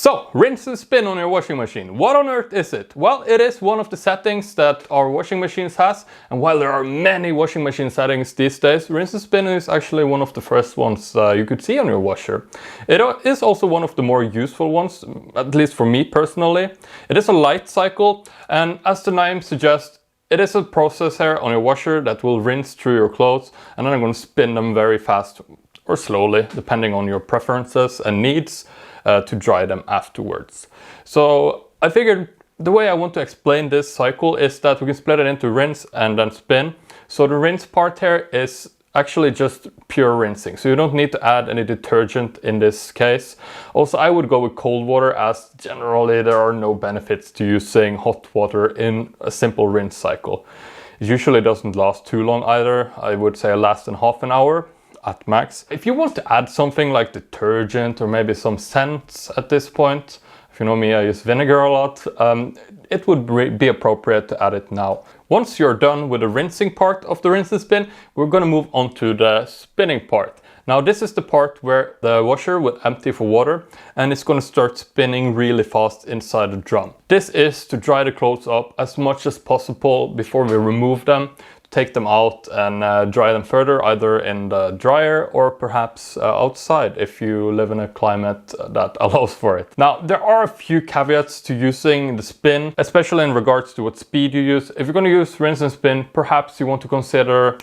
So, rinse and spin on your washing machine. What on earth is it? Well, it is one of the settings that our washing machines has, and while there are many washing machine settings these days, rinse and spin is actually one of the first ones you could see on your washer. It is also one of the more useful ones, at least for me personally. It is a light cycle, and as the name suggests, it is a process here on your washer that will rinse through your clothes, and then I'm going to spin them very fast or slowly, depending on your preferences and needs, to dry them afterwards. So I figured the way I want to explain this cycle is that we can split it into rinse and then spin. So the rinse part here is actually just pure rinsing, so you don't need to add any detergent in this case. Also, I would go with cold water, as generally there are no benefits to using hot water in a simple rinse cycle. It usually doesn't last too long either. I would say less than half an hour at max. If you want to add something like detergent or maybe some scents at this point, if you know me, I use vinegar a lot, it would be appropriate to add it now. Once you're done with the rinsing part of the rinse and spin, we're going to move on to the spinning part. Now this is the part where the washer will empty for water and it's going to start spinning really fast inside the drum. This is to dry the clothes up as much as possible before we remove them, take them out and dry them further, either in the dryer or perhaps outside if you live in a climate that allows for it. Now, there are a few caveats to using the spin, especially in regards to what speed you use. If you're going to use rinse and spin, perhaps you want to consider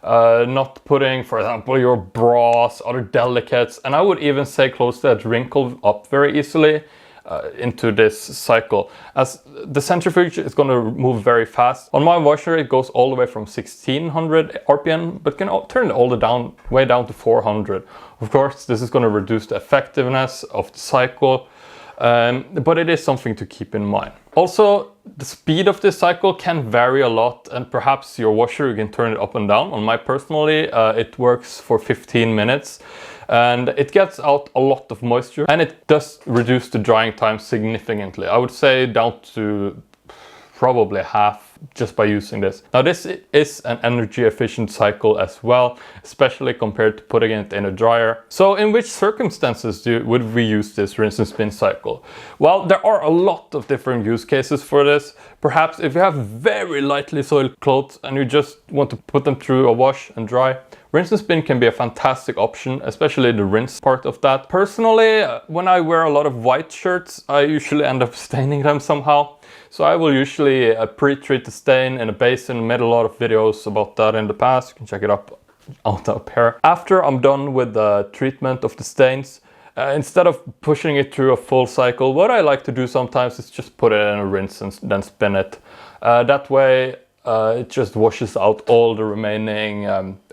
not putting, for example, your bras, other delicates, and I would even say clothes that wrinkle up very easily into this cycle, as the centrifuge is going to move very fast. On my washer it goes all the way from 1600 RPM, but can turn it all the way down to 400. Of course, this is going to reduce the effectiveness of the cycle, but it is something to keep in mind. Also, the speed of this cycle can vary a lot, and perhaps your washer, you can turn it up and down. On my personally, it works for 15 minutes. And it gets out a lot of moisture, and it does reduce the drying time significantly. I would say down to probably half just by using this. Now this is an energy efficient cycle as well, especially compared to putting it in a dryer. So in which circumstances would we use this rinse and spin cycle? Well, there are a lot of different use cases for this. Perhaps if you have very lightly soiled clothes and you just want to put them through a wash and dry, rinse and spin can be a fantastic option, especially the rinse part of that. Personally, when I wear a lot of white shirts, I usually end up staining them somehow. So I will usually pre-treat the stain in a basin. Made a lot of videos about that in the past. You can check it out up here. After I'm done with the treatment of the stains, instead of pushing it through a full cycle, what I like to do sometimes is just put it in a rinse and then spin it. That way it just washes out all the remaining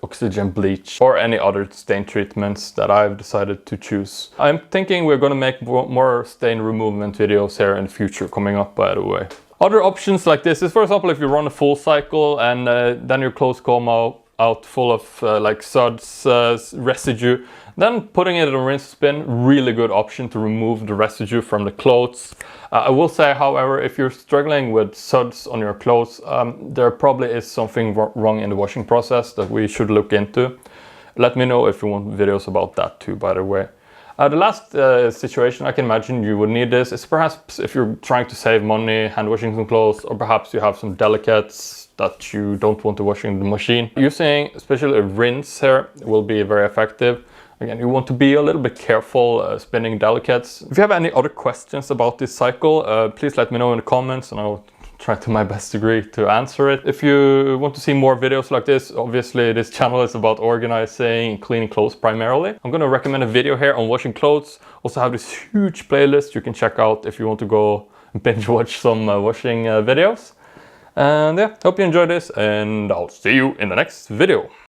oxygen bleach or any other stain treatments that I've decided to choose. I'm thinking we're going to make more stain removal videos here in the future coming up, by the way. Other options like this is, for example, if you run a full cycle and then your clothes come out full of like suds, residue, then putting it in a rinse spin, really good option to remove the residue from the clothes. I will say, however, if you're struggling with suds on your clothes, there probably is something wrong in the washing process that we should look into. Let me know if you want videos about that too, by the way. The last situation I can imagine you would need this is perhaps if you're trying to save money, hand washing some clothes, or perhaps you have some delicates that you don't want to wash in the machine. Using especially a rinse here will be very effective. Again, you want to be a little bit careful spinning delicates. If you have any other questions about this cycle, please let me know in the comments and I'll try to my best degree to answer it. If you want to see more videos like this, obviously this channel is about organizing and cleaning clothes primarily. I'm going to recommend a video here on washing clothes. Also have this huge playlist you can check out if you want to go and binge watch some washing videos. And yeah, hope you enjoyed this and I'll see you in the next video.